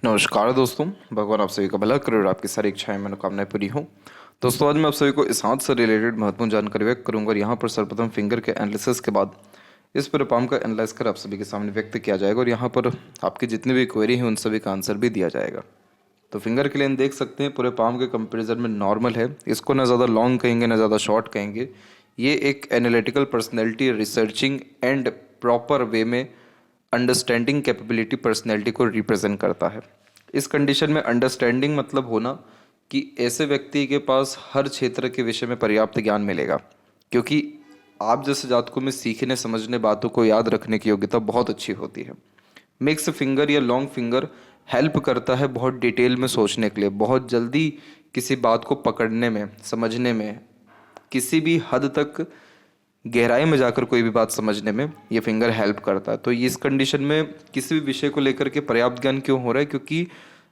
नमस्कार दोस्तों। भगवान आप सभी का भला करे और आपकी सारी इच्छाएं मनोकामनाएं पूरी हों। दोस्तों, आज मैं आप सभी को इस हाथ से रिलेटेड महत्वपूर्ण जानकारी व्यक्त करूंगा और यहाँ पर सर्वप्रथम फिंगर के एनालिसिस के बाद इस पूरे पाम का एनालाइज कर आप सभी के सामने व्यक्त किया जाएगा और यहाँ पर आपकी जितनी भी क्वेरी हैं उन सभी का आंसर भी दिया जाएगा। तो फिंगर के लिए देख सकते हैं पूरे पाम के कंपेरिजन में नॉर्मल है। इसको ना ज़्यादा लॉन्ग कहेंगे ना ज़्यादा शॉर्ट कहेंगे। ये एक analytical personality, researching and proper way में अंडरस्टैंडिंग कैपेबिलिटी पर्सनैलिटी को रिप्रेजेंट करता है। इस कंडीशन में अंडरस्टैंडिंग मतलब होना कि ऐसे व्यक्ति के पास हर क्षेत्र के विषय में पर्याप्त ज्ञान मिलेगा, क्योंकि आप जैसे जातकों में सीखने, समझने, बातों को याद रखने की योग्यता बहुत अच्छी होती है। मिक्स फिंगर या लॉन्ग फिंगर हेल्प करता है बहुत डिटेल में सोचने के लिए, बहुत जल्दी किसी बात को पकड़ने में, समझने में, किसी भी हद तक गहराई में जाकर कोई भी बात समझने में ये फिंगर हेल्प करता है। तो इस कंडीशन में किसी भी विषय को लेकर के पर्याप्त ज्ञान क्यों हो रहा है? क्योंकि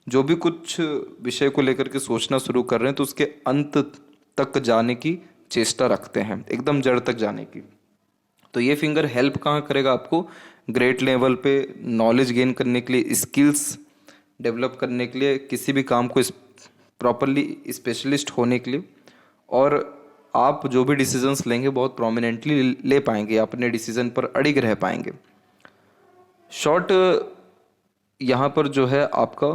जो भी कुछ विषय को लेकर के सोचना शुरू कर रहे हैं तो उसके अंत तक जाने की चेष्टा रखते हैं, एकदम जड़ तक जाने की। तो ये फिंगर हेल्प कहाँ करेगा आपको? ग्रेट लेवल पे नॉलेज गेन करने के लिए, स्किल्स डेवलप करने के लिए, किसी भी काम को प्रॉपरली स्पेशलिस्ट होने के लिए, और आप जो भी डिसीजंस लेंगे बहुत प्रोमिनेंटली ले पाएंगे, अपने डिसीजन पर अड़िग रह पाएंगे। शॉर्ट यहाँ पर जो है आपका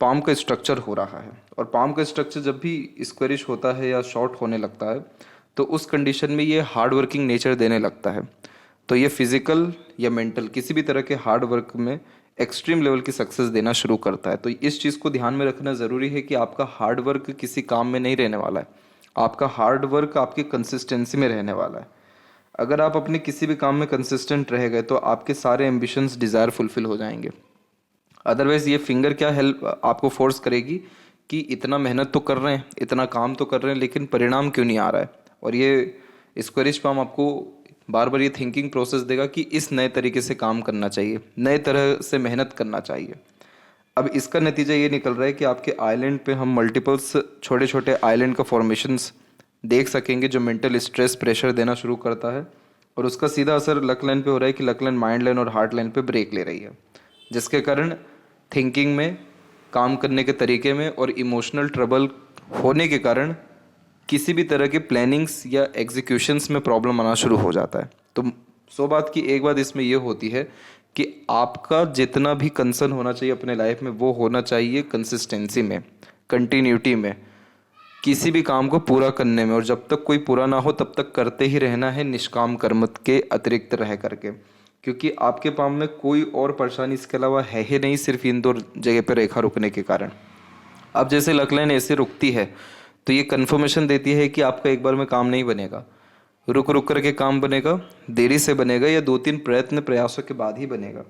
पाम का स्ट्रक्चर हो रहा है, और पाम का स्ट्रक्चर जब भी स्क्वेरिश होता है या शॉर्ट होने लगता है तो उस कंडीशन में ये हार्ड वर्किंग नेचर देने लगता है। तो ये फिजिकल या मेंटल किसी भी तरह के हार्ड वर्क में एक्सट्रीम लेवल की सक्सेस देना शुरू करता है। तो इस चीज़ को ध्यान में रखना ज़रूरी है कि आपका हार्ड वर्क किसी काम में नहीं रहने वाला है, आपका हार्ड वर्क आपकी कंसिस्टेंसी में रहने वाला है। अगर आप अपने किसी भी काम में कंसिस्टेंट रह गए तो आपके सारे एम्बिशंस, डिज़ायर फुलफिल हो जाएंगे। अदरवाइज ये फिंगर क्या हेल्प आपको फोर्स करेगी कि इतना मेहनत तो कर रहे हैं, इतना काम तो कर रहे हैं, लेकिन परिणाम क्यों नहीं आ रहा है? और ये स्क्वेरिश पाम आपको बार बार ये थिंकिंग प्रोसेस देगा कि इस नए तरीके से काम करना चाहिए, नए तरह से मेहनत करना चाहिए। अब इसका नतीजा ये निकल रहा है कि आपके आइलैंड पे हम मल्टीपल्स छोटे छोटे आइलैंड का फॉर्मेशंस देख सकेंगे, जो मेंटल स्ट्रेस, प्रेशर देना शुरू करता है, और उसका सीधा असर लक लाइन पे हो रहा है कि लक लाइन माइंड लाइन और हार्ट लाइन पे ब्रेक ले रही है, जिसके कारण थिंकिंग में, काम करने के तरीके में और इमोशनल ट्रबल होने के कारण किसी भी तरह के प्लानिंग्स या एग्जीक्यूशंस में प्रॉब्लम आना शुरू हो जाता है। तो सो बात की एक बात इसमें यह होती है कि आपका जितना भी कंसर्न होना चाहिए अपने लाइफ में वो होना चाहिए कंसिस्टेंसी में, कंटिन्यूटी में, किसी भी काम को पूरा करने में, और जब तक कोई पूरा ना हो तब तक करते ही रहना है, निष्काम कर्म के अतिरिक्त रह करके। क्योंकि आपके पाम में कोई और परेशानी इसके अलावा है ही नहीं, सिर्फ इन दो जगह पर रेखा रुकने के कारण। अब जैसे लक लाइन ऐसे रुकती है तो ये कन्फर्मेशन देती है कि आपका एक बार में काम नहीं बनेगा, रुक रुक करके काम बनेगा, देरी से बनेगा या 2-3 प्रयासों के बाद ही बनेगा।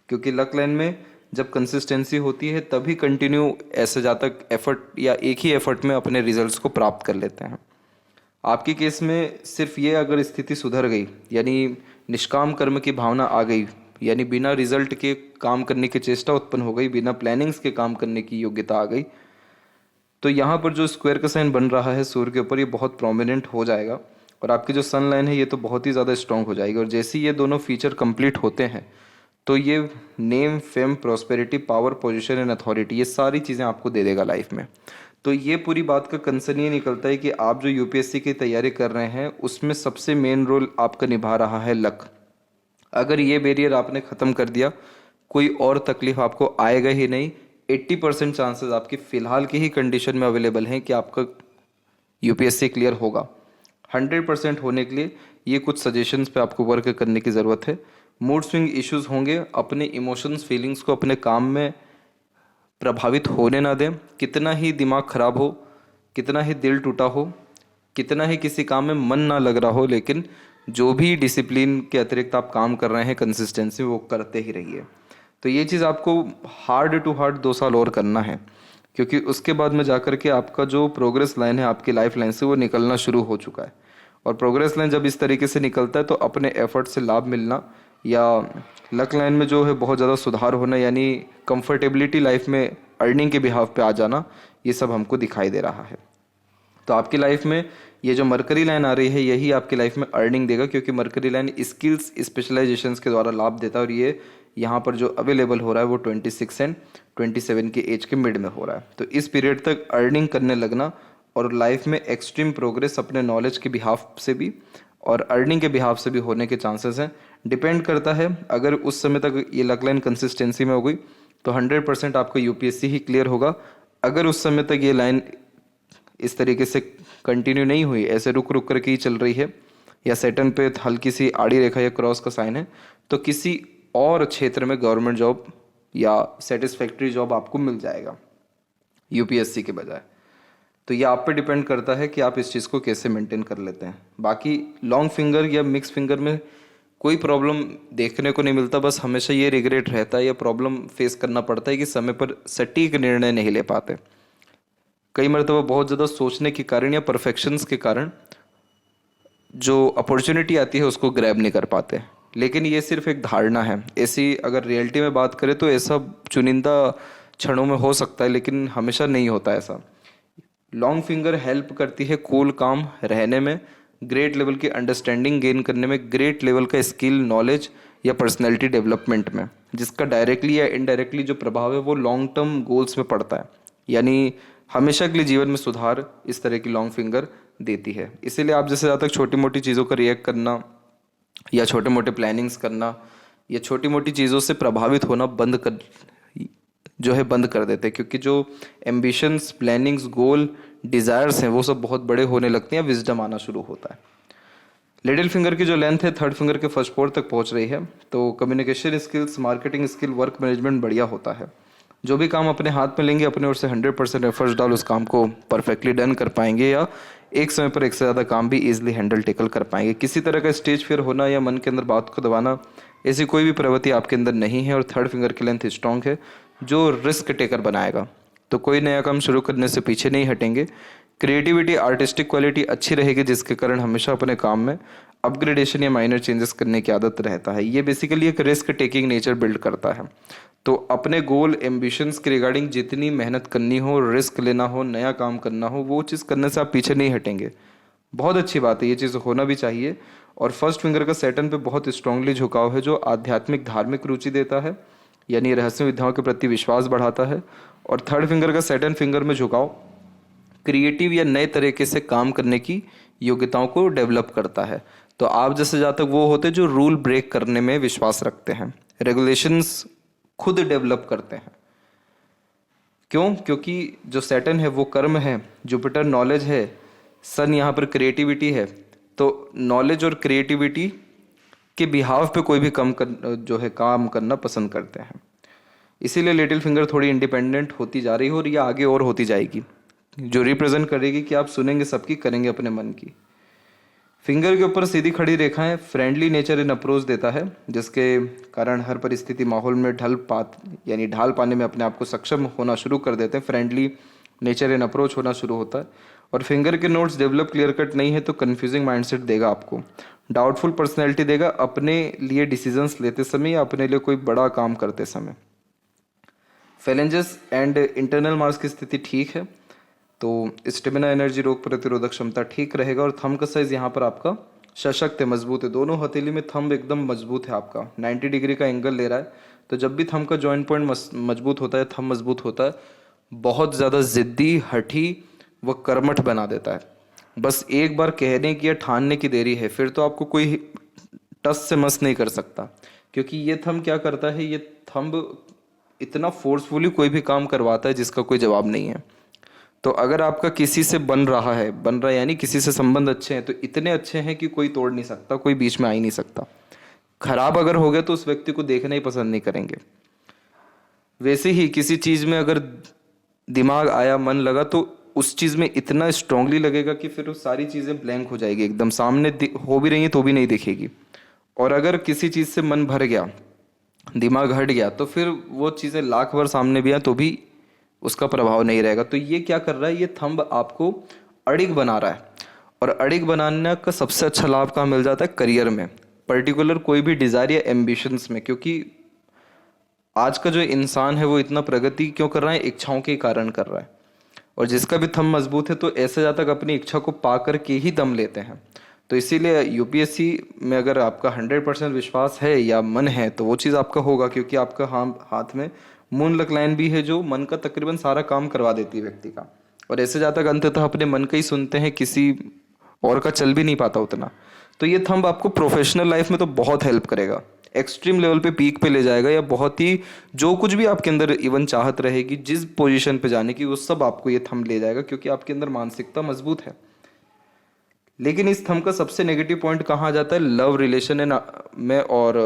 क्योंकि लक लाइन में जब कंसिस्टेंसी होती है तभी कंटिन्यू ऐसे जाता एफर्ट या एक ही एफर्ट में अपने रिजल्ट्स को प्राप्त कर लेते हैं। आपके केस में सिर्फ ये अगर स्थिति सुधर गई, यानी निष्काम कर्म की भावना आ गई, यानी बिना रिजल्ट के काम करने की चेष्टा उत्पन्न हो गई, बिना प्लानिंग्स के काम करने की योग्यता आ गई, तो यहाँ पर जो स्क्वायर का साइन बन रहा है सूर्य के ऊपर, ये बहुत प्रोमिनेंट हो जाएगा, और आपकी जो सन लाइन है ये तो बहुत ही ज़्यादा स्ट्रांग हो जाएगी। और जैसे ही ये दोनों फीचर कंप्लीट होते हैं तो ये name, fame, prosperity, power, position and authority, ये सारी चीज़ें आपको दे देगा लाइफ में। तो ये पूरी बात का कंसर्न ये निकलता है कि आप जो यूपीएससी की तैयारी कर रहे हैं उसमें सबसे मेन रोल आपका निभा रहा है लक। अगर ये बैरियर आपने ख़त्म कर दिया, कोई और तकलीफ आपको आएगा ही नहीं। 80% चांसेस आपकी फ़िलहाल की ही कंडीशन में अवेलेबल हैं कि आपका यूपीएससी क्लियर होगा। 100% होने के लिए ये कुछ सजेशंस पे आपको वर्क करने की ज़रूरत है। मूड स्विंग इश्यूज होंगे, अपने इमोशंस, फीलिंग्स को अपने काम में प्रभावित होने ना दें। कितना ही दिमाग खराब हो, कितना ही दिल टूटा हो, कितना ही किसी काम में मन ना लग रहा हो, लेकिन जो भी डिसिप्लिन के अतिरिक्त आप काम कर रहे हैं कंसिस्टेंसी, वो करते ही रहिए। तो ये चीज़ आपको हार्ड टू हार्ड 2 साल और करना है, क्योंकि उसके बाद में जाकर के आपका जो प्रोग्रेस लाइन है आपकी लाइफ लाइन से, वो निकलना शुरू हो चुका है। और प्रोग्रेस लाइन जब इस तरीके से निकलता है तो अपने एफर्ट से लाभ मिलना या लक लाइन में जो है बहुत ज़्यादा सुधार होना, यानी कंफर्टेबिलिटी लाइफ में अर्निंग के बिहाफ पे आ जाना, ये सब हमको दिखाई दे रहा है। तो आपकी लाइफ में ये जो मरकरी लाइन आ रही है यही आपकी लाइफ में अर्निंग देगा, क्योंकि मरकरी लाइन स्किल्स, स्पेशलाइजेशंस के द्वारा लाभ देता है, और ये यहाँ पर जो अवेलेबल हो रहा है वो 26 एंड 27 की एज के मिड में हो रहा है। तो इस पीरियड तक अर्निंग करने लगना और लाइफ में एक्सट्रीम प्रोग्रेस अपने नॉलेज के बिहाफ से भी और अर्निंग के बिहाफ से भी होने के चांसेस हैं। डिपेंड करता है, अगर उस समय तक ये लक लाइन कंसिस्टेंसी में हो गई तो 100% आपका यूपीएससी ही क्लियर होगा। अगर उस समय तक ये लाइन इस तरीके से कंटिन्यू नहीं हुई, ऐसे रुक रुक करके ही चल रही है या सैटर्न पे हल्की सी आड़ी रेखा या क्रॉस का साइन है, तो किसी और क्षेत्र में गवर्नमेंट जॉब या सेटिस्फैक्ट्री जॉब आपको मिल जाएगा यूपीएससी के बजाय। तो ये आप पे डिपेंड करता है कि आप इस चीज़ को कैसे मेंटेन कर लेते हैं। बाकी लॉन्ग फिंगर या मिक्स फिंगर में कोई प्रॉब्लम देखने को नहीं मिलता, बस हमेशा ये रिग्रेट रहता है या प्रॉब्लम फेस करना पड़ता है कि समय पर सटीक निर्णय नहीं ले पाते। कई मरतबा बहुत ज़्यादा सोचने के कारण या परफेक्शंस के कारण जो अपॉर्चुनिटी आती है उसको ग्रैब नहीं कर पाते। लेकिन ये सिर्फ एक धारणा है, ऐसी अगर रियलिटी में बात करें तो ऐसा चुनिंदा क्षणों में हो सकता है, लेकिन हमेशा नहीं होता ऐसा। लॉन्ग फिंगर हेल्प करती है कूल काम रहने में, ग्रेट लेवल की अंडरस्टैंडिंग गेन करने में, ग्रेट लेवल का स्किल नॉलेज या पर्सनैलिटी डेवलपमेंट में, जिसका डायरेक्टली या इनडायरेक्टली जो प्रभाव है वो लॉन्ग टर्म गोल्स में पड़ता है। यानी हमेशा के लिए जीवन में सुधार इस तरह की लॉन्ग फिंगर देती है। इसीलिए आप जैसे ज़्यादा तक छोटी मोटी चीज़ों का रिएक्ट करना या छोटे मोटे प्लानिंग्स करना या छोटी मोटी चीज़ों से प्रभावित होना बंद कर देते हैं, क्योंकि जो एम्बिशंस, प्लानिंग्स, गोल, डिज़ायर्स हैं वो सब बहुत बड़े होने लगते हैं, विजडम आना शुरू होता है। लिटिल फिंगर की जो लेंथ है थर्ड फिंगर के फर्स्ट फोर तक पहुंच रही है, तो communication skills, marketing skill, work management बढ़िया होता है। जो भी काम अपने हाथ में लेंगे अपने ओर से 100% एफर्ट्स डाल उस काम को परफेक्टली डन कर पाएंगे या एक समय पर एक से ज़्यादा काम भी इजीली हैंडल टेकल कर पाएंगे। किसी तरह का स्टेज फियर होना या मन के अंदर बात को दबाना, ऐसी कोई भी प्रवृत्ति आपके अंदर नहीं है। और थर्ड फिंगर की लेंथ स्ट्रांग है जो रिस्क टेकर बनाएगा, तो कोई नया काम शुरू करने से पीछे नहीं हटेंगे। क्रिएटिविटी, आर्टिस्टिक क्वालिटी अच्छी रहेगी, जिसके कारण हमेशा अपने काम में अपग्रेडेशन या माइनर चेंजेस करने की आदत रहता है। ये बेसिकली एक रिस्क टेकिंग नेचर बिल्ड करता है। तो अपने गोल, एम्बिशंस के रिगार्डिंग जितनी मेहनत करनी हो, रिस्क लेना हो, नया काम करना हो, वो चीज़ करने से आप पीछे नहीं हटेंगे। बहुत अच्छी बात है, ये चीज़ होना भी चाहिए। और फर्स्ट फिंगर का सैटर्न पे बहुत स्ट्रांगली झुकाव है जो आध्यात्मिक धार्मिक रुचि देता है, यानी रहस्य विद्याओं के प्रति विश्वास बढ़ाता है। और थर्ड फिंगर का सैटर्न फिंगर में झुकाव क्रिएटिव या नए तरीके से काम करने की योग्यताओं को डेवलप करता है। तो आप जैसे जातक वो होते जो रूल ब्रेक करने में विश्वास रखते हैं, रेगुलेशंस खुद डेवलप करते हैं। क्यों? क्योंकि जो सैटर्न है वो कर्म है, जुपिटर नॉलेज है, सन यहाँ पर क्रिएटिविटी है। तो नॉलेज और क्रिएटिविटी के बिहाव पे कोई भी काम करना पसंद करते हैं। इसीलिए लिटिल फिंगर थोड़ी इंडिपेंडेंट होती जा रही है और ये आगे और होती जाएगी, जो रिप्रेजेंट करेगी कि आप सुनेंगे सबकी, करेंगे अपने मन की। फिंगर के ऊपर सीधी खड़ी रेखाएं फ्रेंडली नेचर इन अप्रोच देता है, जिसके कारण हर परिस्थिति माहौल में ढाल पाने में अपने आप को सक्षम होना शुरू कर देते हैं। फ्रेंडली नेचर इन अप्रोच होना शुरू होता है। और फिंगर के नोट्स डेवलप क्लियर कट नहीं है तो कन्फ्यूजिंग माइंडसेट देगा आपको, डाउटफुल पर्सनैलिटी देगा अपने लिए डिसीजंस लेते समय या अपने लिए कोई बड़ा काम करते समय। फैलेंजेस एंड इंटरनल मार्क्स की स्थिति ठीक है, तो स्टेमिना, एनर्जी, रोग प्रतिरोधक क्षमता ठीक रहेगा। और थंब का साइज यहाँ पर आपका सशक्त है, मजबूत है। दोनों हथेली में थंब एकदम मजबूत है आपका, 90 डिग्री का एंगल ले रहा है। तो जब भी थंब का जॉइंट पॉइंट मजबूत होता है, थंब मजबूत होता है, बहुत ज़्यादा जिद्दी, हठी व कर्मठ बना देता है। बस एक बार कहने की या ठानने की देरी है, फिर तो आपको कोई टस से मस नहीं कर सकता। क्योंकि ये थंब क्या करता है, ये थंब इतना फोर्सफुली कोई भी काम करवाता है जिसका कोई जवाब नहीं है। तो अगर आपका किसी से बन रहा है यानी किसी से संबंध अच्छे हैं, तो इतने अच्छे हैं कि कोई तोड़ नहीं सकता, कोई बीच में आ ही नहीं सकता। खराब अगर हो गया तो उस व्यक्ति को देखना ही पसंद नहीं करेंगे। वैसे ही किसी चीज़ में अगर दिमाग आया, मन लगा, तो उस चीज़ में इतना स्ट्रांगली लगेगा कि फिर वो सारी चीज़ें ब्लैंक हो जाएगी, एकदम सामने हो भी रही हैं तो भी नहीं दिखेगी। और अगर किसी चीज़ से मन भर गया, दिमाग हट गया, तो फिर वो चीज़ें लाख बार सामने भी आए तो भी उसका प्रभाव नहीं रहेगा। तो ये क्या कर रहा है, ये थंब आपको अड़िग बना रहा है। और अड़िग बनाने का सबसे अच्छा लाभ कहाँ मिल जाता है? करियर में, पर्टिकुलर कोई भी डिज़ायर या एम्बिशंस में। क्योंकि आज का जो इंसान है वो इतना प्रगति क्यों कर रहा है? इच्छाओं के कारण कर रहा है। और जिसका भी थंब मजबूत है तो ऐसे जातक अपनी इच्छा को पा कर के ही दम लेते हैं। तो इसीलिए यूपीएससी में अगर आपका 100% विश्वास है या मन है तो वो चीज़ आपका होगा, क्योंकि आपका हाथ में मून लक लाइन भी है जो मन का तकरीबन सारा काम करवा देती है व्यक्ति का। और ऐसे जातक अंततः अपने मन का ही सुनते हैं, किसी और का चल भी नहीं पाता उतना। तो ये थंब आपको प्रोफेशनल लाइफ में तो बहुत हेल्प करेगा, एक्सट्रीम लेवल पे पीक पे ले जाएगा, या बहुत ही जो कुछ भी आपके अंदर इवन चाहत रहेगी जिस पोजीशन पे जाने की, वो सब आपको ये थंब ले जाएगा, क्योंकि आपके अंदर मानसिकता मजबूत है। लेकिन इस थंब का सबसे नेगेटिव पॉइंट कहाँ आ जाता है? लव रिलेशन में और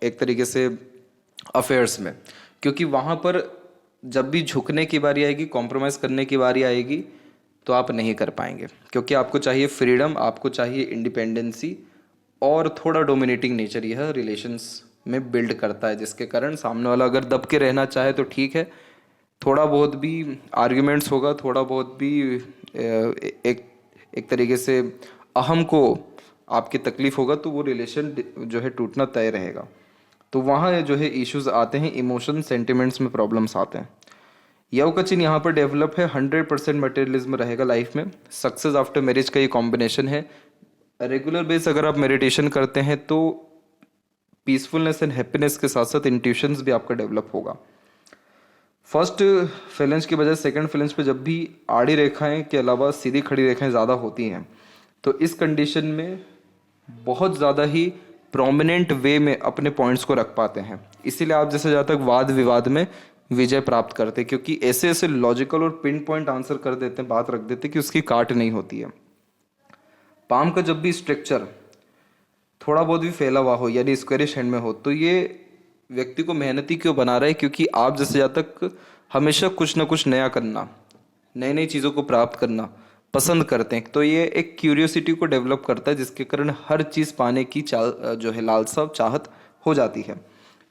एक तरीके से अफेयर्स में, क्योंकि वहाँ पर जब भी झुकने की बारी आएगी, कॉम्प्रोमाइज़ करने की बारी आएगी, तो आप नहीं कर पाएंगे, क्योंकि आपको चाहिए फ्रीडम, आपको चाहिए इंडिपेंडेंसी, और थोड़ा डोमिनेटिंग नेचर यह रिलेशंस में बिल्ड करता है, जिसके कारण सामने वाला अगर दब के रहना चाहे तो ठीक है, थोड़ा बहुत भी आर्ग्यूमेंट्स होगा, थोड़ा बहुत भी एक एक तरीके से अहम को आपकी तकलीफ होगा, तो वो रिलेशन जो है टूटना तय रहेगा। तो वहाँ जो है इश्यूज आते हैं, इमोशन सेंटिमेंट्स में प्रॉब्लम्स आते हैं। यव का चिन्ह यहाँ पर डेवलप है, 100% मटेरियलिज्म रहेगा लाइफ में। सक्सेस आफ्टर मैरिज का ये कॉम्बिनेशन है। रेगुलर बेस अगर आप मेडिटेशन करते हैं तो पीसफुलनेस एंड हैप्पीनेस के साथ साथ इंट्यूशंस भी आपका डेवलप होगा। फर्स्ट फैलेंज की बजाय सेकंड फैलेंज पे जब भी आड़ी रेखाएं के अलावा सीधी खड़ी रेखाएं ज़्यादा होती हैं, तो इस कंडीशन में बहुत ज़्यादा ही प्रोमिनेंट वे में अपने पॉइंट्स को रख पाते हैं। इसीलिए आप जैसे ज़्यादा तक वाद विवाद में विजय प्राप्त करते हैं, क्योंकि ऐसे ऐसे लॉजिकल और पिन पॉइंट आंसर कर देते हैं, बात रख देते हैं कि उसकी काट नहीं होती है। पाम का जब भी स्ट्रक्चर थोड़ा बहुत भी फैला हुआ हो, यानी स्क्वेरिश हैंड में हो, तो ये व्यक्ति को मेहनती क्यों बना रहा है? क्योंकि आप जैसे जहाँ तक हमेशा कुछ ना कुछ नया करना, नई नई चीज़ों को प्राप्त करना पसंद करते हैं, तो ये एक क्यूरियोसिटी को डेवलप करता है, जिसके कारण हर चीज़ पाने की जो है लालसा चाहत हो जाती है।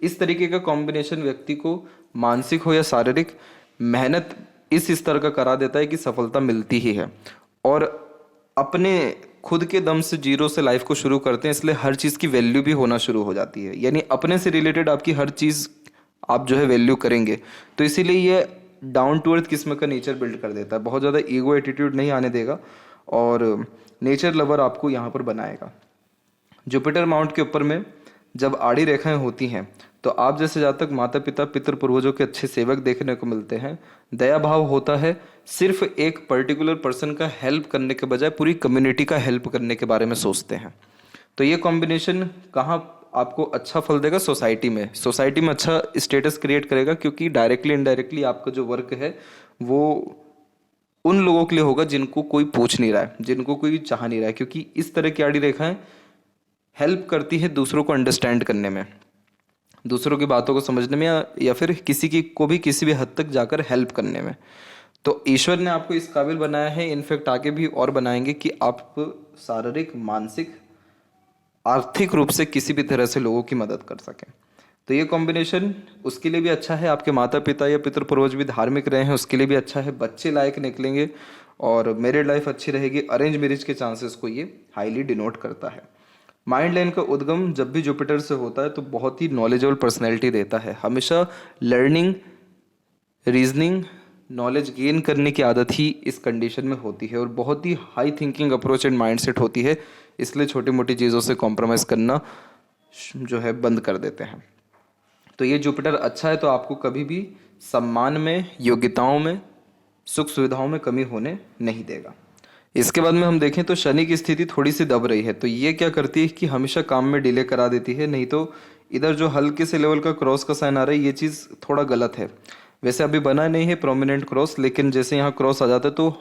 इस तरीके का कॉम्बिनेशन व्यक्ति को मानसिक हो या शारीरिक मेहनत इस स्तर का करा देता है कि सफलता मिलती ही है। और अपने खुद के दम से जीरो से लाइफ को शुरू करते हैं, इसलिए हर चीज़ की वैल्यू भी होना शुरू हो जाती है, यानी अपने से रिलेटेड आपकी हर चीज़ आप जो है वैल्यू करेंगे। तो इसीलिए ये डाउन टू अर्थ किस्म का नेचर बिल्ड कर देता है, बहुत ज़्यादा ईगो एटीट्यूड नहीं आने देगा, और नेचर लवर आपको यहाँ पर बनाएगा। जुपिटर माउंट के ऊपर में जब आड़ी रेखाएं होती हैं, तो आप जैसे जातक माता पिता पितृ पूर्वजों के अच्छे सेवक देखने को मिलते हैं। दया भाव होता है, सिर्फ एक पर्टिकुलर पर्सन का हेल्प करने के बजाय पूरी कम्युनिटी का हेल्प करने के बारे में सोचते हैं। तो ये कॉम्बिनेशन कहाँ आपको अच्छा फल देगा? सोसाइटी में। सोसाइटी में अच्छा स्टेटस क्रिएट करेगा, क्योंकि डायरेक्टली इनडायरेक्टली आपका जो वर्क है वो उन लोगों के लिए होगा जिनको कोई पूछ नहीं रहा है, जिनको कोई चाह नहीं रहा है, क्योंकि इस तरह की आड़ी रेखाएं हेल्प करती है दूसरों को अंडरस्टैंड करने में, दूसरों की बातों को समझने में, या फिर किसी की को भी किसी भी हद तक जाकर हेल्प करने में। तो ईश्वर ने आपको इस काबिल बनाया है, इनफैक्ट आगे भी और बनाएंगे, कि आप शारीरिक, मानसिक, आर्थिक रूप से किसी भी तरह से लोगों की मदद कर सकें। तो ये कॉम्बिनेशन उसके लिए भी अच्छा है, आपके माता पिता या पितृ पूर्वज भी धार्मिक रहे हैं उसके लिए भी अच्छा है, बच्चे लायक निकलेंगे और मैरिड लाइफ अच्छी रहेगी। अरेंज मैरिज के चांसेस को ये हाईली डिनोट करता है। माइंड लाइन का उद्गम जब भी जुपिटर से होता है तो बहुत ही नॉलेजेबल पर्सनैलिटी देता है। हमेशा लर्निंग, रीजनिंग, नॉलेज गेन करने की आदत ही इस कंडीशन में होती है, और बहुत ही high thinking approach and mindset होती है, इसलिए छोटी मोटी चीज़ों से कॉम्प्रोमाइज़ करना जो है बंद कर देते हैं। तो ये जुपिटर अच्छा है तो आपको कभी भी सम्मान में, योग्यताओं में, सुख सुविधाओं में कमी होने नहीं देगा। इसके बाद में हम देखें तो शनि की स्थिति थोड़ी सी दब रही है, तो ये क्या करती है कि हमेशा काम में डिले करा देती है। नहीं तो इधर जो हल्के से लेवल का क्रॉस का साइन आ रहा है, ये चीज़ थोड़ा गलत है। वैसे अभी बना नहीं है प्रोमिनेंट क्रॉस, लेकिन जैसे यहाँ क्रॉस आ जाता है तो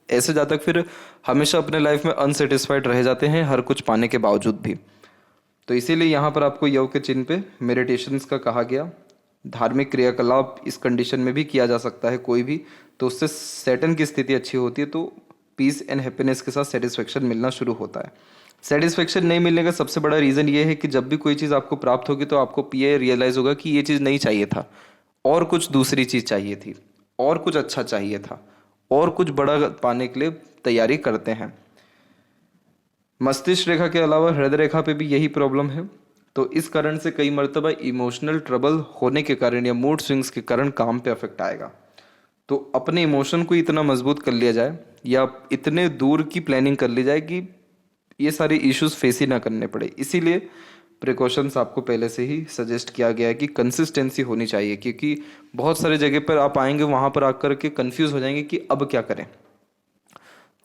ऐसे जातक फिर हमेशा अपने लाइफ में अनसेटिस्फाइड रह जाते हैं, हर कुछ पाने के बावजूद भी। तो इसीलिए यहाँ पर आपको यव के चिन्ह पे मेडिटेशंस का कहा गया। धार्मिक क्रियाकलाप इस कंडीशन में भी किया जा सकता है कोई भी, तो उससे सैटर्न की स्थिति अच्छी होती है, तो पीस एंड हैप्पीनेस के साथ सेटिस्फेक्शन मिलना शुरू होता है। सेटिस्फेक्शन नहीं मिलने का सबसे बड़ा रीज़न ये है कि जब भी कोई चीज़ आपको प्राप्त होगी तो आपको ये रियलाइज़ होगा कि ये चीज़ नहीं चाहिए था, और कुछ दूसरी चीज़ चाहिए थी, और कुछ अच्छा चाहिए था, और कुछ बड़ा पाने के लिए तैयारी करते हैं। मस्तिष्क रेखा के अलावा हृदय रेखा पे भी यही प्रॉब्लम है, तो इस कारण से कई मर्तबा इमोशनल ट्रबल होने के कारण या मूड स्विंग्स के कारण काम पे अफेक्ट आएगा। तो अपने इमोशन को इतना मजबूत कर लिया जाए या इतने दूर की प्लानिंग कर ली जाए कि ये सारे इश्यूज फेस ही ना करने पड़े। इसीलिए प्रिकॉशंस आपको पहले से ही सजेस्ट किया गया है कि कंसिस्टेंसी होनी चाहिए, क्योंकि बहुत सारे जगह पर आप आएंगे, वहाँ पर आकर के कंफ्यूज हो जाएंगे कि अब क्या करें।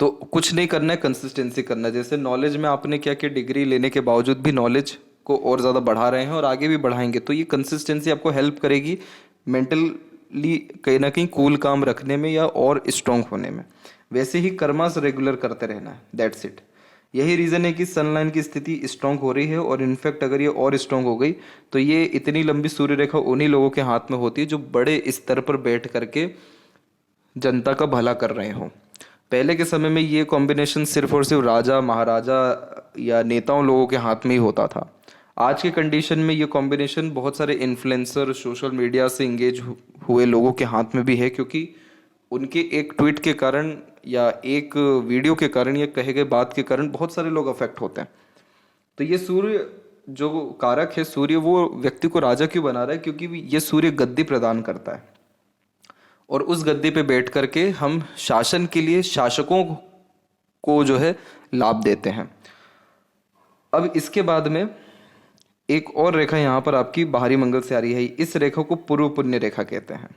तो कुछ नहीं करना है, कंसिस्टेंसी करना है। जैसे नॉलेज में आपने क्या कि डिग्री लेने के बावजूद भी नॉलेज को और ज़्यादा बढ़ा रहे हैं और आगे भी बढ़ाएंगे, तो ये कंसिस्टेंसी आपको हेल्प करेगी मेंटली कहीं ना कहीं कूल काम रखने में या और स्ट्रांग होने में। वैसे ही कर्मास रेगुलर करते रहना है, दैट्स इट। यही रीज़न है कि सनलाइन की स्थिति स्ट्रांग हो रही है, और इनफैक्ट अगर ये और स्ट्रांग हो गई तो ये इतनी लंबी सूर्य रेखा उन्हीं लोगों के हाथ में होती है जो बड़े स्तर पर बैठ करके जनता का भला कर रहे हों। पहले के समय में ये कॉम्बिनेशन सिर्फ और सिर्फ राजा महाराजा या नेताओं लोगों के हाथ में ही होता था। आज के कंडीशन में ये कॉम्बिनेशन बहुत सारे इन्फ्लुएंसर, सोशल मीडिया से इंगेज हुए लोगों के हाथ में भी है, क्योंकि उनके एक ट्वीट के कारण या एक वीडियो के कारण या कहे गए बात के कारण बहुत सारे लोग अफेक्ट होते हैं। तो ये सूर्य जो कारक है, सूर्य वो व्यक्ति को राजा क्यों बना रहा है? क्योंकि ये सूर्य गद्दी प्रदान करता है, और उस गद्दी पे बैठ करके हम शासन के लिए शासकों को जो है लाभ देते हैं। अब इसके बाद में एक और रेखा यहाँ पर आपकी बाहरी मंगल से आ रही है। इस रेखा को पूर्व पुण्य रेखा कहते हैं,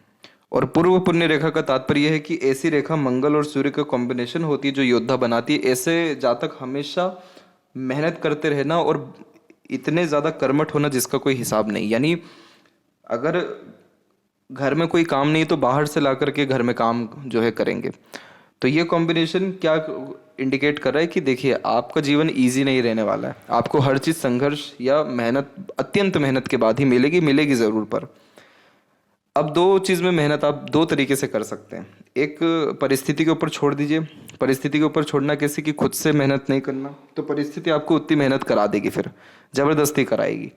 और पूर्व पुण्य रेखा का तात्पर्य है कि ऐसी रेखा मंगल और सूर्य का कॉम्बिनेशन होती है जो योद्धा बनाती है। ऐसे जातक हमेशा मेहनत करते रहना और इतने ज़्यादा कर्मठ होना जिसका कोई हिसाब नहीं। यानी अगर घर में कोई काम नहीं तो बाहर से ला करके घर में काम जो है करेंगे। तो ये कॉम्बिनेशन क्या इंडिकेट कर रहा है कि देखिए आपका जीवन इजी नहीं रहने वाला है, आपको हर चीज़ संघर्ष या मेहनत, अत्यंत मेहनत के बाद ही मिलेगी, मिलेगी ज़रूर। पर अब दो चीज़ में मेहनत आप दो तरीके से कर सकते हैं। एक परिस्थिति के ऊपर छोड़ दीजिए। परिस्थिति के ऊपर छोड़ना कैसे? कि खुद से मेहनत नहीं करना, तो परिस्थिति आपको उतनी मेहनत करा देगी, फिर ज़बरदस्ती कराएगी,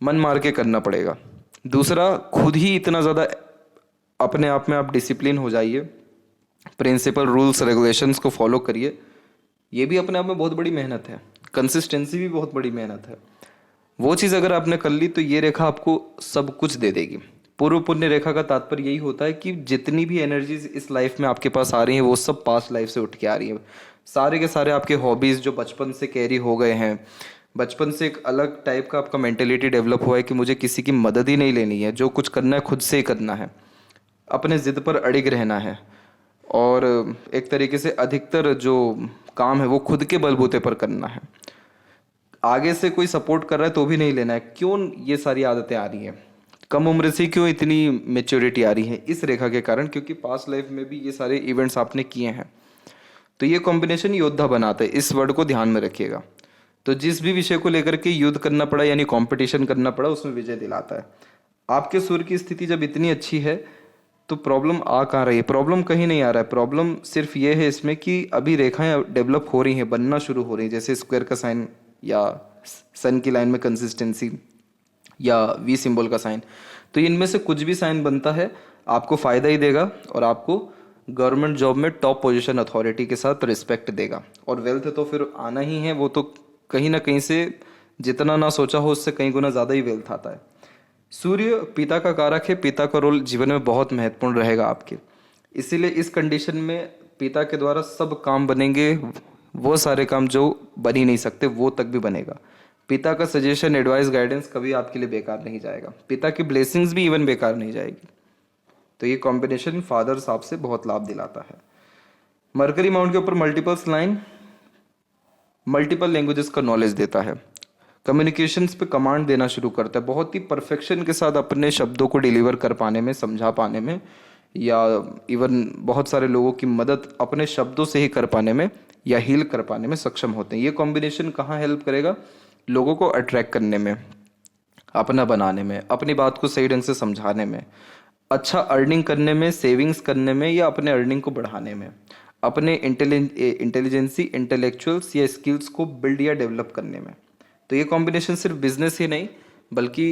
मन मार के करना पड़ेगा। दूसरा, खुद ही इतना ज़्यादा अपने आप में आप डिसिप्लिन हो जाइए, प्रिंसिपल रूल्स रेगुलेशंस को फॉलो करिए। ये भी अपने आप में बहुत बड़ी मेहनत है। कंसिस्टेंसी भी बहुत बड़ी मेहनत है। वो चीज़ अगर आपने कर ली तो ये रेखा आपको सब कुछ दे देगी। पूर्व पुण्य रेखा का तात्पर्य यही होता है कि जितनी भी एनर्जीज इस लाइफ में आपके पास आ रही हैं वो सब पास्ट लाइफ से उठ के आ रही हैं। सारे के सारे आपके हॉबीज़ जो बचपन से कैरी हो गए हैं, बचपन से एक अलग टाइप का आपका मेंटेलिटी डेवलप हुआ है कि मुझे किसी की मदद ही नहीं लेनी है, जो कुछ करना है खुद से ही करना है, अपने ज़िद पर अड़िग रहना है, और एक तरीके से अधिकतर जो काम है वो खुद के बलबूते पर करना है। आगे से कोई सपोर्ट कर रहा है तो भी नहीं लेना है। क्यों ये सारी आदतें आ रही हैं? कम उम्र से क्यों इतनी मेच्योरिटी आ रही है? इस रेखा के कारण, क्योंकि पास्ट लाइफ में भी ये सारे इवेंट्स आपने किए हैं। तो ये कॉम्बिनेशन योद्धा बनाता है, इस वर्ड को ध्यान में रखिएगा। तो जिस भी विषय को लेकर के युद्ध करना पड़ा यानी कंपटीशन करना पड़ा, उसमें विजय दिलाता है। आपके सूर्य की स्थिति जब इतनी अच्छी है तो प्रॉब्लम आ कहाँ रही है? प्रॉब्लम कहीं नहीं आ रहा है। प्रॉब्लम सिर्फ ये है इसमें कि अभी रेखाएं डेवलप हो रही हैं, बनना शुरू हो रही हैं, जैसे स्क्वायर का साइन या सन की लाइन में कंसिस्टेंसी या वी सिंबल का साइन। तो इनमें से कुछ भी साइन बनता है आपको फ़ायदा ही देगा, और आपको गवर्नमेंट जॉब में टॉप पोजीशन अथॉरिटी के साथ रिस्पेक्ट देगा। और वेल्थ तो फिर आना ही है, वो तो कहीं ना कहीं से जितना ना सोचा हो उससे कई गुना ज़्यादा ही वेल्थ आता है। सूर्य पिता का कारक है, पिता का रोल जीवन में बहुत महत्वपूर्ण रहेगा आपके। इसीलिए इस कंडीशन में पिता के द्वारा सब काम बनेंगे, वो सारे काम जो बन ही नहीं सकते वो तक भी बनेगा। पिता का सजेशन, एडवाइस, गाइडेंस कभी आपके लिए बेकार नहीं जाएगा। पिता की ब्लेसिंग्स भी इवन बेकार नहीं जाएगी। तो ये कॉम्बिनेशन फादर साहब से बहुत लाभ दिलाता है। मरकरी माउंट के ऊपर मल्टीपल्स लाइन मल्टीपल लैंग्वेजेस का नॉलेज देता है, कम्युनिकेशंस पे कमांड देना शुरू करता है, बहुत ही परफेक्शन के साथ अपने शब्दों को डिलीवर कर पाने में, समझा पाने में, या इवन बहुत सारे लोगों की मदद अपने शब्दों से ही कर पाने में या हील कर पाने में सक्षम होते हैं। ये कॉम्बिनेशन कहाँ हेल्प करेगा? लोगों को अट्रैक्ट करने में, अपना बनाने में, अपनी बात को सही ढंग से समझाने में, अच्छा अर्निंग करने में, सेविंग्स करने में, या अपने अर्निंग को बढ़ाने में, अपने इंटेलिजेंसी, इंटेलेक्चुअल्स या स्किल्स को बिल्ड या डेवलप करने में। तो ये कॉम्बिनेशन सिर्फ बिजनेस ही नहीं बल्कि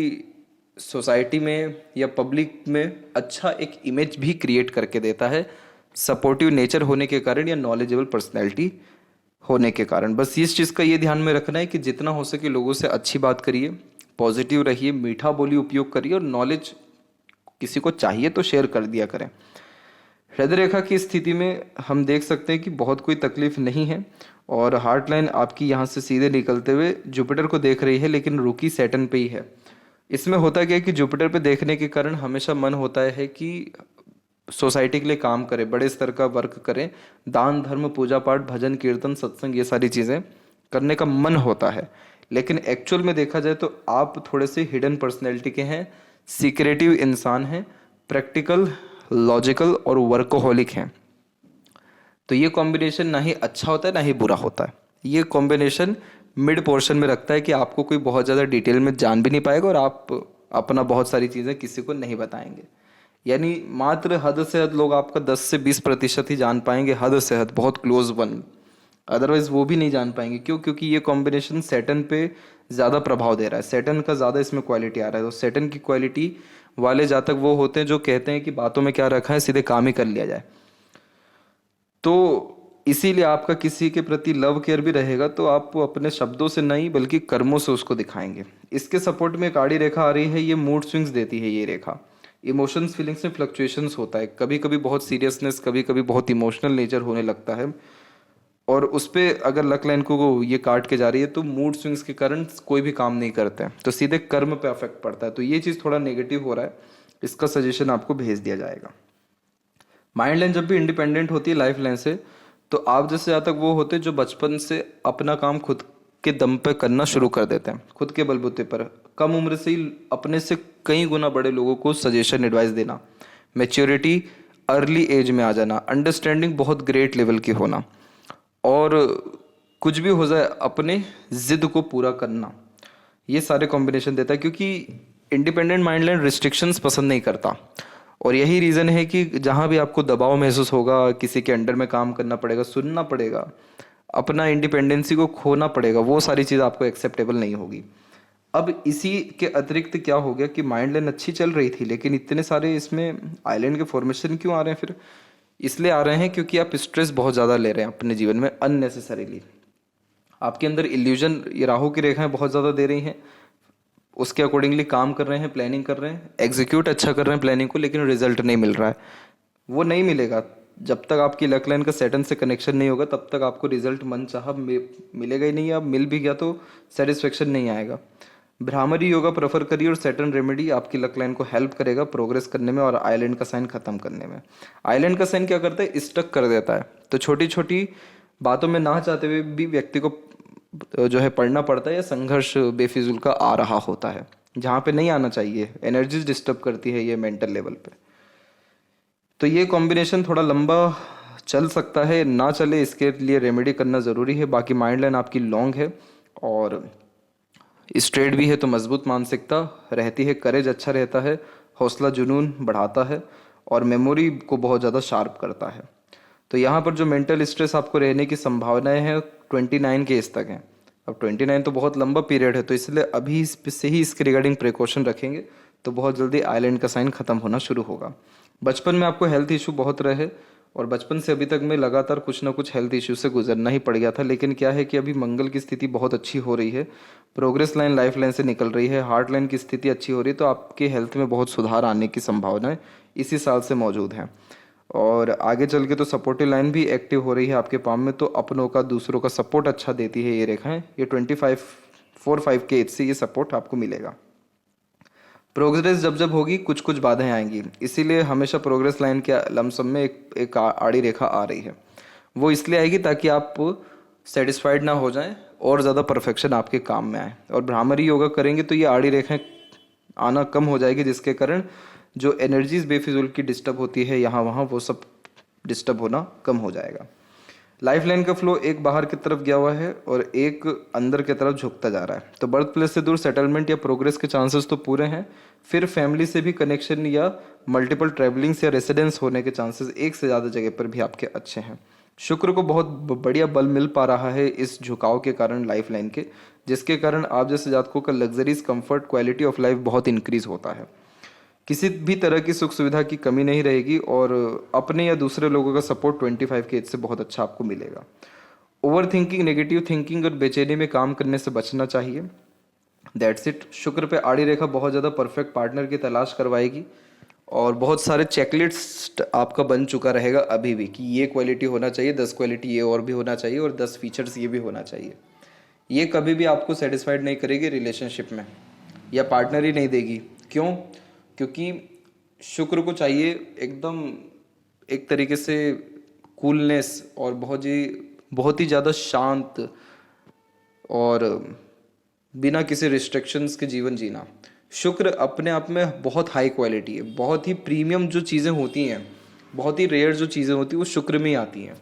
सोसाइटी में या पब्लिक में अच्छा एक इमेज भी क्रिएट करके देता है, सपोर्टिव नेचर होने के कारण या नॉलेजेबल पर्सनैलिटी होने के कारण। बस इस चीज़ का ये ध्यान में रखना है कि जितना हो सके लोगों से अच्छी बात करिए, पॉजिटिव रहिए, मीठा बोली उपयोग करिए, और नॉलेज किसी को चाहिए तो शेयर कर दिया करें। हृदय रेखा की स्थिति में हम देख सकते हैं कि बहुत कोई तकलीफ नहीं है और हार्ट लाइन आपकी यहाँ से सीधे निकलते हुए जुपिटर को देख रही है, लेकिन रुकी सैटर्न पे ही है। इसमें होता क्या है कि जुपिटर पे देखने के कारण हमेशा मन होता है कि सोसाइटी के लिए काम करें, बड़े स्तर का वर्क करें, दान धर्म पूजा पाठ भजन कीर्तन सत्संग ये सारी चीज़ें करने का मन होता है। लेकिन एक्चुअल में देखा जाए तो आप थोड़े से हिडन पर्सनैलिटी के हैं, सीक्रेटिव इंसान हैं, प्रैक्टिकल लॉजिकल और वर्कोहॉलिक हैं। तो ये कॉम्बिनेशन ना ही अच्छा होता है ना ही बुरा होता है। ये कॉम्बिनेशन मिड पोर्शन में रखता है कि आपको कोई बहुत ज़्यादा डिटेल में जान भी नहीं पाएगा और आप अपना बहुत सारी चीज़ें किसी को नहीं बताएंगे। यानी मात्र हद से हद लोग आपका 10 से 20% ही जान पाएंगे, हद से हद, बहुत क्लोज वन। अदरवाइज वो भी नहीं जान पाएंगे। क्यों? क्योंकि ये कॉम्बिनेशन सैटर्न पे ज़्यादा प्रभाव दे रहा है, सैटर्न का ज़्यादा इसमें क्वालिटी आ रहा है। तो सैटर्न की क्वालिटी वाले जातक वो होते हैं जो कहते हैं कि बातों में क्या रखा है, सीधे काम ही कर लिया जाए। तो इसीलिए आपका किसी के प्रति लव केयर भी रहेगा तो आप अपने शब्दों से नहीं बल्कि कर्मों से उसको दिखाएंगे। इसके सपोर्ट में एक आड़ी रेखा आ रही है, ये मूड स्विंग्स देती है। ये रेखा इमोशंस फीलिंग्स में फ्लक्चुएशंस होता है, कभी कभी बहुत सीरियसनेस, कभी कभी बहुत इमोशनल नेचर होने लगता है। और उस पर अगर लक लाइन को ये काट के जा रही है तो मूड स्विंग्स के कारण कोई भी काम नहीं करते हैं, तो सीधे कर्म पे अफेक्ट पड़ता है। तो ये चीज़ थोड़ा नेगेटिव हो रहा है, इसका सजेशन आपको भेज दिया जाएगा। माइंड लाइन जब भी इंडिपेंडेंट होती है लाइफ लाइन से, तो आप जैसे जातक वो होते हैं जो बचपन से अपना काम खुद के दम पे करना शुरू कर देते हैं, खुद के बलबूते पर, कम उम्र से ही अपने से कई गुना बड़े लोगों को सजेशन एडवाइस देना, मैच्योरिटी अर्ली एज में आ जाना, अंडरस्टैंडिंग बहुत ग्रेट लेवल की होना, और कुछ भी हो जाए अपने जिद को पूरा करना, ये सारे कॉम्बिनेशन देता है। क्योंकि इंडिपेंडेंट माइंड लाइन रिस्ट्रिक्शंस पसंद नहीं करता, और यही रीज़न है कि जहाँ भी आपको दबाव महसूस होगा, किसी के अंडर में काम करना पड़ेगा, सुनना पड़ेगा, अपना इंडिपेंडेंसी को खोना पड़ेगा, वो सारी चीज़ आपको एक्सेप्टेबल नहीं होगी। अब इसी के अतिरिक्त क्या हो गया कि माइंड लाइन अच्छी चल रही थी, लेकिन इतने सारे इसमें आइलैंड के फॉर्मेशन क्यों आ रहे हैं? फिर इसलिए आ रहे हैं क्योंकि आप स्ट्रेस बहुत ज़्यादा ले रहे हैं अपने जीवन में अननेसेसरीली। आपके अंदर इल्यूजन, ये राहु की रेखाएं बहुत ज़्यादा दे रही हैं, उसके अकॉर्डिंगली काम कर रहे हैं, प्लानिंग कर रहे हैं, एग्जीक्यूट अच्छा कर रहे हैं प्लानिंग को, लेकिन रिजल्ट नहीं मिल रहा है। वो नहीं मिलेगा जब तक आपकी लक लाइन का सैटर्न से कनेक्शन नहीं होगा, तब तक आपको रिजल्ट मन चाह मिलेगा ही नहीं। अब मिल भी गया तो सेटिस्फेक्शन नहीं आएगा। भ्रामरी योगा प्रेफर करिए और सैटर्न रेमेडी आपकी लक लाइन को हेल्प करेगा प्रोग्रेस करने में और आइलैंड का साइन खत्म करने में। आइलैंड का साइन क्या करता है? स्टक कर देता है। तो छोटी छोटी बातों में ना चाहते हुए भी व्यक्ति को जो है पढ़ना पड़ता है, या संघर्ष बेफिजुल का आ रहा होता है जहाँ पे नहीं आना चाहिए, एनर्जीज डिस्टर्ब करती है ये मेंटल लेवल पे। तो ये कॉम्बिनेशन थोड़ा लंबा चल सकता है, ना चले इसके लिए रेमेडी करना ज़रूरी है। बाकी माइंड लाइन आपकी लॉन्ग है और स्ट्रेट भी है, तो मजबूत मानसिकता रहती है, करेज अच्छा रहता है, हौसला जुनून बढ़ाता है और मेमोरी को बहुत ज़्यादा शार्प करता है। तो यहाँ पर जो मेंटल स्ट्रेस आपको रहने की संभावनाएं हैं 29 के एज तक हैं। अब 29 तो बहुत लंबा पीरियड है, तो इसलिए अभी से ही इसके रिगार्डिंग प्रिकॉशन रखेंगे तो बहुत जल्दी आइलैंड का साइन खत्म होना शुरू होगा। बचपन में आपको हेल्थ इशू बहुत रहे और बचपन से अभी तक में लगातार कुछ ना कुछ हेल्थ इशू से गुजरना ही पड़ गया था, लेकिन क्या है कि अभी मंगल की स्थिति बहुत अच्छी हो रही है, प्रोग्रेस लाइन लाइफ लाइन से निकल रही है, हार्ट लाइन की स्थिति अच्छी हो रही है, तो आपके हेल्थ में बहुत सुधार आने की संभावनाएं इसी साल से मौजूद हैं। और आगे चल के तो सपोर्टिव लाइन भी एक्टिव हो रही है आपके पाम में, तो अपनों का दूसरों का सपोर्ट अच्छा देती है ये रेखाएं। ये 25-4-5 के एज से ये सपोर्ट आपको मिलेगा। प्रोग्रेस जब जब होगी कुछ कुछ बाधाएं आएंगी, इसीलिए हमेशा प्रोग्रेस लाइन के लमसम में एक आड़ी रेखा आ रही है। वो इसलिए आएगी ताकि आप सेटिस्फाइड ना हो जाएं और ज़्यादा परफेक्शन आपके काम में आए। और भ्रामरी योगा करेंगे तो ये आड़ी रेखाएं आना कम हो जाएगी, जिसके कारण जो एनर्जीज बेफिजुल की डिस्टर्ब होती है यहाँ वहाँ, वो सब डिस्टर्ब होना कम हो जाएगा। लाइफ लाइन का फ्लो एक बाहर की तरफ गया हुआ है और एक अंदर की तरफ झुकता जा रहा है। तो बर्थ प्लेस से दूर सेटलमेंट या प्रोग्रेस के चांसेस तो पूरे हैं, फिर फैमिली से भी कनेक्शन या मल्टीपल ट्रैवलिंग्स या रेसिडेंस होने के चांसेस एक से ज़्यादा जगह पर भी आपके अच्छे हैं। शुक्र को बहुत बढ़िया बल मिल पा रहा है इस झुकाव के कारण लाइफ लाइन के, जिसके कारण आप जैसे जातकों का luxuries, comfort, quality of life बहुत इंक्रीज होता है। किसी भी तरह की सुख सुविधा की कमी नहीं रहेगी और अपने या दूसरे लोगों का सपोर्ट 25 के एज से बहुत अच्छा आपको मिलेगा। ओवर थिंकिंग, नेगेटिव थिंकिंग और बेचैनी में काम करने से बचना चाहिए। That's it. शुक्र पे आड़ी रेखा बहुत ज़्यादा परफेक्ट पार्टनर की तलाश करवाएगी और बहुत सारे चेकलिस्ट आपका बन चुका रहेगा अभी भी कि ये क्वालिटी होना चाहिए, 10 क्वालिटी ये और भी होना चाहिए और 10 फीचर्स ये भी होना चाहिए। ये कभी भी आपको सेटिस्फाइड नहीं करेगी रिलेशनशिप में, या पार्टनर ही नहीं देगी। क्यों? क्योंकि शुक्र को चाहिए एकदम एक तरीके से कूलनेस और बहुत ही ज़्यादा शांत और बिना किसी रिस्ट्रिक्शंस के जीवन जीना। शुक्र अपने आप में बहुत हाई क्वालिटी है, बहुत ही प्रीमियम जो चीज़ें होती हैं, बहुत ही रेयर जो चीज़ें होती हैं वो शुक्र में ही आती हैं।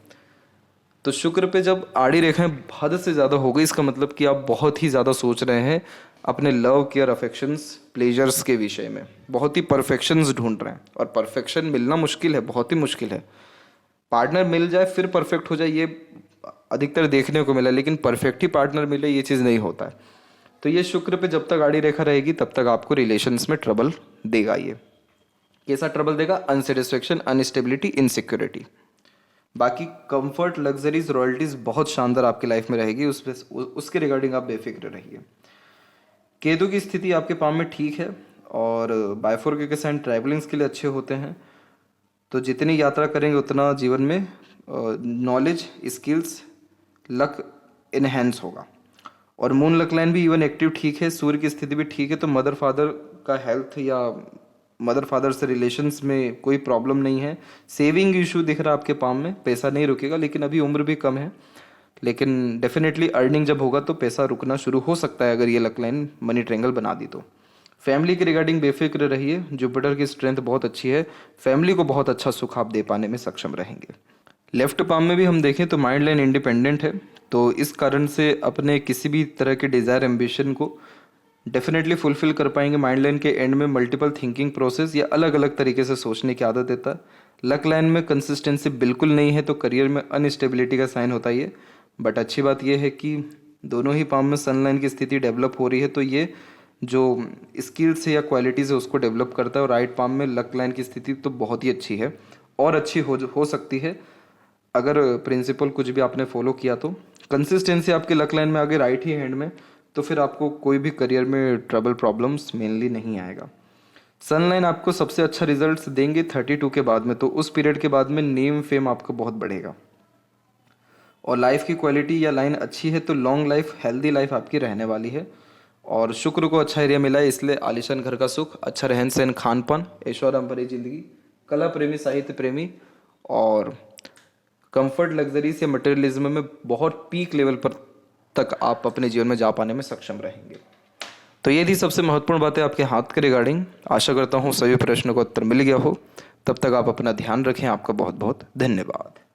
तो शुक्र पे जब आड़ी रेखाएं हद से ज़्यादा हो गई, इसका मतलब कि आप बहुत ही ज़्यादा सोच रहे हैं अपने लव केयर अफेक्शंस प्लेजर्स के विषय में, बहुत ही परफेक्शंस ढूंढ रहे हैं। और परफेक्शन मिलना मुश्किल है, बहुत ही मुश्किल है। पार्टनर मिल जाए फिर परफेक्ट हो जाए ये अधिकतर देखने को मिला, लेकिन परफेक्ट ही पार्टनर मिले ये चीज़ नहीं होता है। तो ये शुक्र पे जब तक आड़ी रेखा रहेगी तब तक आपको रिलेशंस में ट्रबल देगा। ये कैसा ट्रबल देगा? Unsatisfaction, unstability, insecurity. बाकी कंफर्ट, लग्जरीज, रॉयल्टीज बहुत शानदार आपकी लाइफ में रहेगी, उसके रिगार्डिंग आप बेफिक्र रहिए। केतु की स्थिति आपके पाम में ठीक है और बायफोर के साइन ट्रैवलिंग्स के लिए अच्छे होते हैं। तो जितनी यात्रा करेंगे उतना जीवन में नॉलेज, स्किल्स, लक इनहेंस होगा। और मून लक लाइन भी इवन एक्टिव ठीक है, सूर्य की स्थिति भी ठीक है। तो मदर फादर का हेल्थ या मदर फादर से रिलेशंस में कोई प्रॉब्लम नहीं है। सेविंग इशू दिख रहा है आपके पाम में, पैसा नहीं रुकेगा, लेकिन अभी उम्र भी कम है। लेकिन डेफिनेटली अर्निंग जब होगा तो पैसा रुकना शुरू हो सकता है अगर ये लक लाइन मनी ट्रेंगल बना दी तो। फैमिली के रिगार्डिंग बेफिक्र रहिए, जुपिटर की स्ट्रेंथ बहुत अच्छी है, फैमिली को बहुत अच्छा सुख आप दे पाने में सक्षम रहेंगे। लेफ्ट पाम में भी हम देखें तो माइंड लाइन इंडिपेंडेंट है, तो इस कारण से अपने किसी भी तरह के डिज़ायर एम्बिशन को डेफिनेटली फुलफिल कर पाएंगे। माइंड लाइन के एंड में मल्टीपल थिंकिंग प्रोसेस या अलग अलग तरीके से सोचने की आदत देता है। लक लाइन में कंसिस्टेंसी बिल्कुल नहीं है, तो करियर में अनस्टेबिलिटी का साइन होता है ये। बट अच्छी बात यह है कि दोनों ही पाम में सन लाइन की स्थिति डेवलप हो रही है, तो ये जो स्किल्स है या क्वालिटीज़ है उसको डेवलप करता है। और राइट पाम में लक लाइन की स्थिति तो बहुत ही अच्छी है और अच्छी हो सकती है अगर प्रिंसिपल कुछ भी आपने फॉलो किया तो। कंसिस्टेंसी आपके लक लाइन में आगे राइट ही हैंड में, तो फिर आपको कोई भी करियर में ट्रबल प्रॉब्लम्स मेनली नहीं आएगा। सन लाइन आपको सबसे अच्छा रिजल्ट्स देंगे 32 के बाद में, तो उस पीरियड के बाद में नेम फेम आपका बहुत बढ़ेगा। और लाइफ की क्वालिटी या लाइन अच्छी है तो लॉन्ग लाइफ, हेल्दी लाइफ आपकी रहने वाली है। और शुक्र को अच्छा एरिया मिला है, इसलिए आलिशान घर का सुख, अच्छा रहन सहन, खान पान, ऐशोआराम भरी जिंदगी, कला प्रेमी, साहित्य प्रेमी और कंफर्ट, लग्जरीज या मटेरियलिज्म में बहुत पीक लेवल पर तक आप अपने जीवन में जा पाने में सक्षम रहेंगे। तो ये थी सबसे महत्वपूर्ण बातें आपके हाथ के रिगार्डिंग। आशा करता हूँ सभी प्रश्नों का उत्तर मिल गया हो। तब तक आप अपना ध्यान रखें। आपका बहुत बहुत धन्यवाद।